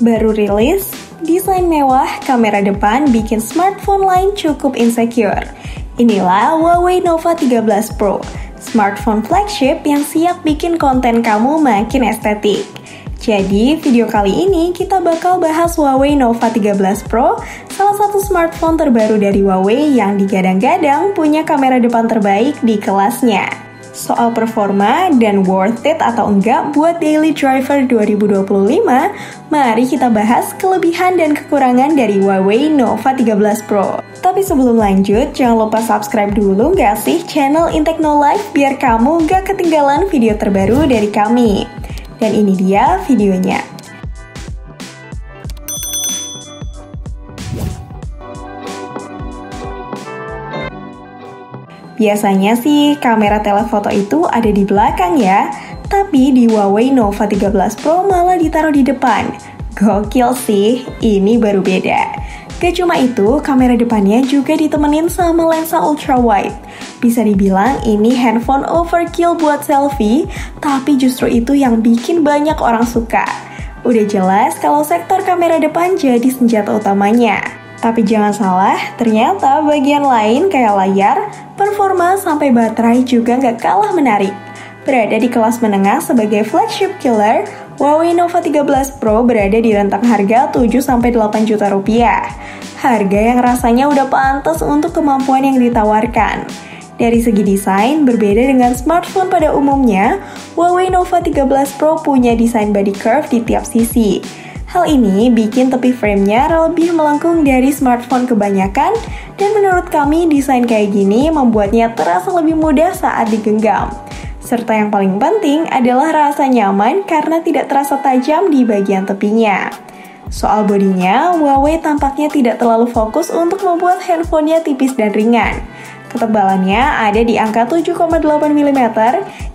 Baru rilis, desain mewah, kamera depan bikin smartphone lain cukup insecure. Inilah Huawei Nova 13 Pro, smartphone flagship yang siap bikin konten kamu makin estetik. Jadi, video kali ini kita bakal bahas Huawei Nova 13 Pro, salah satu smartphone terbaru dari Huawei yang digadang-gadang punya kamera depan terbaik di kelasnya. Soal performa dan worth it atau enggak buat daily driver 2025, mari kita bahas kelebihan dan kekurangan dari Huawei Nova 13 Pro. Tapi sebelum lanjut, jangan lupa subscribe dulu nggak sih channel Inteknolife biar kamu nggak ketinggalan video terbaru dari kami. Dan ini dia videonya. Biasanya sih kamera telefoto itu ada di belakang ya, tapi di Huawei Nova 13 Pro malah ditaruh di depan. Gokil sih, ini baru beda. Gak cuma itu, kamera depannya juga ditemenin sama lensa ultrawide. Bisa dibilang ini handphone overkill buat selfie, tapi justru itu yang bikin banyak orang suka. Udah jelas kalau sektor kamera depan jadi senjata utamanya. Tapi jangan salah, ternyata bagian lain kayak layar, performa sampai baterai juga nggak kalah menarik. Berada di kelas menengah sebagai flagship killer, Huawei Nova 13 Pro berada di rentang harga 7-8 juta rupiah. Harga yang rasanya udah pantas untuk kemampuan yang ditawarkan. Dari segi desain, berbeda dengan smartphone pada umumnya, Huawei Nova 13 Pro punya desain body curve di tiap sisi. Hal ini bikin tepi framenya lebih melengkung dari smartphone kebanyakan, dan menurut kami desain kayak gini membuatnya terasa lebih mudah saat digenggam. Serta yang paling penting adalah rasa nyaman karena tidak terasa tajam di bagian tepinya. Soal bodinya, Huawei tampaknya tidak terlalu fokus untuk membuat handphonenya tipis dan ringan. Ketebalannya ada di angka 7,8 mm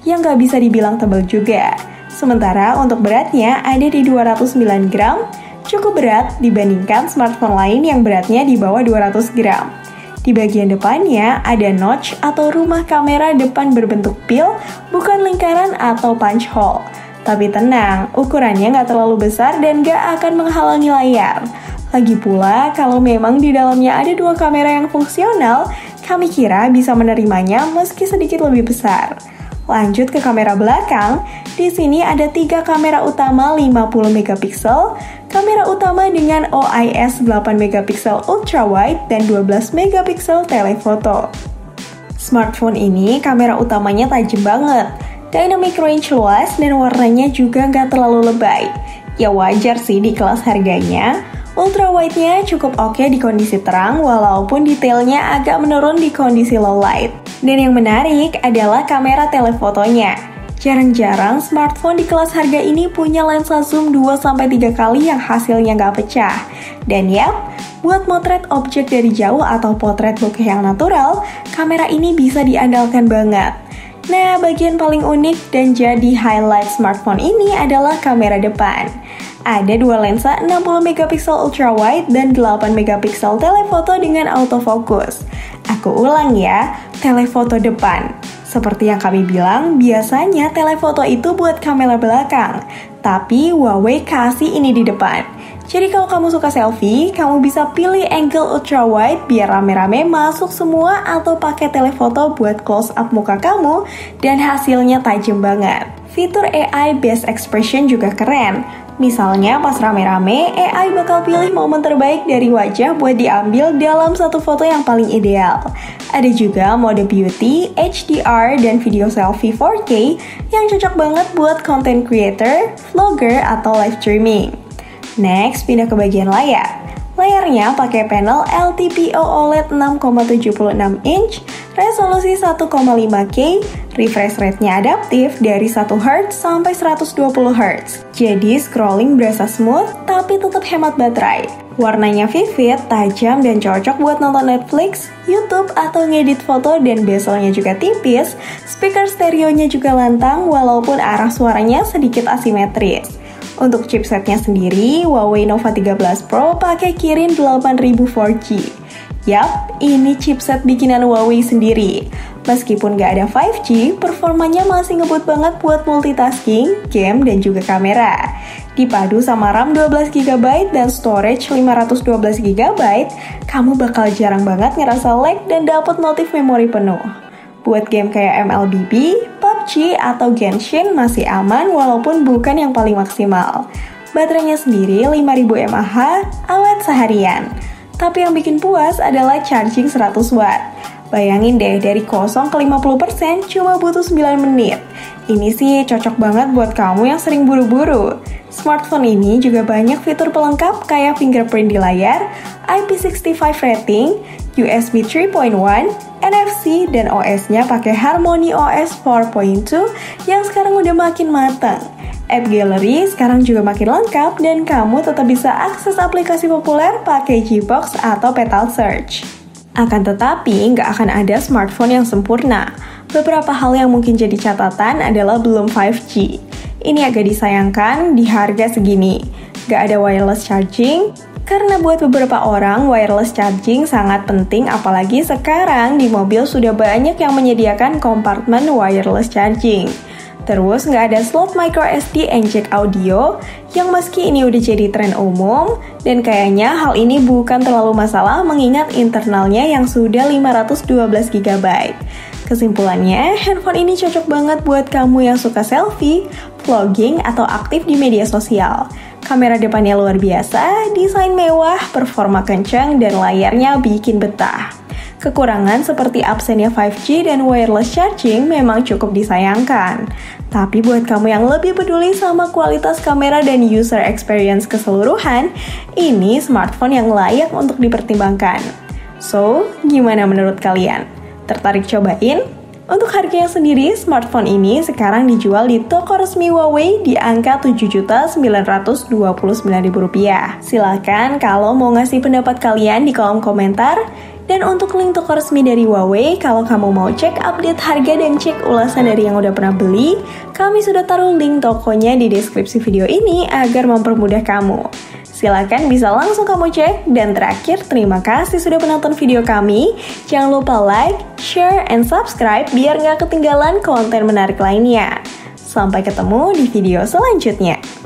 yang nggak bisa dibilang tebal juga. Sementara untuk beratnya ada di 209 gram, cukup berat dibandingkan smartphone lain yang beratnya di bawah 200 gram. Di bagian depannya ada notch atau rumah kamera depan berbentuk pil, bukan lingkaran atau punch hole. Tapi tenang, ukurannya nggak terlalu besar dan nggak akan menghalangi layar. Lagi pula, kalau memang di dalamnya ada dua kamera yang fungsional, kami kira bisa menerimanya meski sedikit lebih besar. Lanjut ke kamera belakang, di sini ada 3 kamera utama 50 megapiksel, kamera utama dengan OIS 8 megapiksel ultrawide dan 12 megapiksel telefoto. Smartphone ini kamera utamanya tajam banget, dynamic range luas dan warnanya juga nggak terlalu lebay. Ya wajar sih di kelas harganya. Ultrawide-nya cukup oke di kondisi terang walaupun detailnya agak menurun di kondisi low light. Dan yang menarik adalah kamera telefotonya. Jarang-jarang smartphone di kelas harga ini punya lensa zoom 2-3 kali yang hasilnya nggak pecah. Dan yap, buat motret objek dari jauh atau potret bokeh yang natural, kamera ini bisa diandalkan banget. Nah, bagian paling unik dan jadi highlight smartphone ini adalah kamera depan. Ada 2 lensa 60 megapiksel ultrawide dan 8 megapiksel telefoto dengan autofocus. Aku ulang ya, telefoto depan. Seperti yang kami bilang, biasanya telefoto itu buat kamera belakang, tapi Huawei kasih ini di depan. Jadi kalau kamu suka selfie, kamu bisa pilih angle ultrawide biar rame-rame masuk semua atau pakai telefoto buat close up muka kamu dan hasilnya tajam banget. Fitur AI Best Expression juga keren. Misalnya pas rame-rame, AI bakal pilih momen terbaik dari wajah buat diambil dalam satu foto yang paling ideal. Ada juga mode beauty, HDR, dan video selfie 4K yang cocok banget buat content creator, vlogger, atau live streaming. Next, pindah ke bagian layar. Layarnya pakai panel LTPO OLED 6,76 inch, resolusi 1,5K, refresh rate-nya adaptif dari 1 Hz sampai 120 Hz. Jadi scrolling berasa smooth tapi tetap hemat baterai. Warnanya vivid, tajam, dan cocok buat nonton Netflix, YouTube, atau ngedit foto, dan bezelnya juga tipis. Speaker stereonya juga lantang walaupun arah suaranya sedikit asimetris. Untuk chipsetnya sendiri, Huawei Nova 13 Pro pakai Kirin 8000 4G. Yap, ini chipset bikinan Huawei sendiri. Meskipun gak ada 5G, performanya masih ngebut banget buat multitasking, game, dan juga kamera. Dipadu sama RAM 12GB dan storage 512GB, kamu bakal jarang banget ngerasa lag dan dapet notif memori penuh. Buat game kayak MLBB, PUBG, atau Genshin masih aman walaupun bukan yang paling maksimal. Baterainya sendiri 5000 mAh, awet seharian. Tapi yang bikin puas adalah charging 100 watt. Bayangin deh, dari 0 ke 50% cuma butuh 9 menit. Ini sih cocok banget buat kamu yang sering buru-buru. Smartphone ini juga banyak fitur pelengkap kayak fingerprint di layar, IP65 rating, USB 3.1, NFC, dan OS-nya pakai Harmony OS 4.2 yang sekarang udah makin matang. App Gallery sekarang juga makin lengkap dan kamu tetap bisa akses aplikasi populer pakai Gbox atau Petal Search. Akan tetapi, nggak akan ada smartphone yang sempurna. Beberapa hal yang mungkin jadi catatan adalah belum 5G. Ini agak disayangkan di harga segini. Nggak ada wireless charging, karena buat beberapa orang, wireless charging sangat penting apalagi sekarang di mobil sudah banyak yang menyediakan kompartemen wireless charging. Terus nggak ada slot microSD and jack audio yang meski ini udah jadi tren umum dan kayaknya hal ini bukan terlalu masalah mengingat internalnya yang sudah 512GB. Kesimpulannya, handphone ini cocok banget buat kamu yang suka selfie, vlogging, atau aktif di media sosial. Kamera depannya luar biasa, desain mewah, performa kencang, dan layarnya bikin betah. Kekurangan seperti absennya 5G dan wireless charging memang cukup disayangkan. Tapi buat kamu yang lebih peduli sama kualitas kamera dan user experience keseluruhan, ini smartphone yang layak untuk dipertimbangkan. So, gimana menurut kalian? Tertarik cobain? Untuk harganya sendiri, smartphone ini sekarang dijual di toko resmi Huawei di angka Rp7.929.000. Silakan kalau mau ngasih pendapat kalian di kolom komentar. Dan untuk link toko resmi dari Huawei, kalau kamu mau cek update harga dan cek ulasan dari yang udah pernah beli, kami sudah taruh link tokonya di deskripsi video ini agar mempermudah kamu. Silakan bisa langsung kamu cek. Dan terakhir, terima kasih sudah menonton video kami. Jangan lupa like, share, and subscribe biar nggak ketinggalan konten menarik lainnya. Sampai ketemu di video selanjutnya.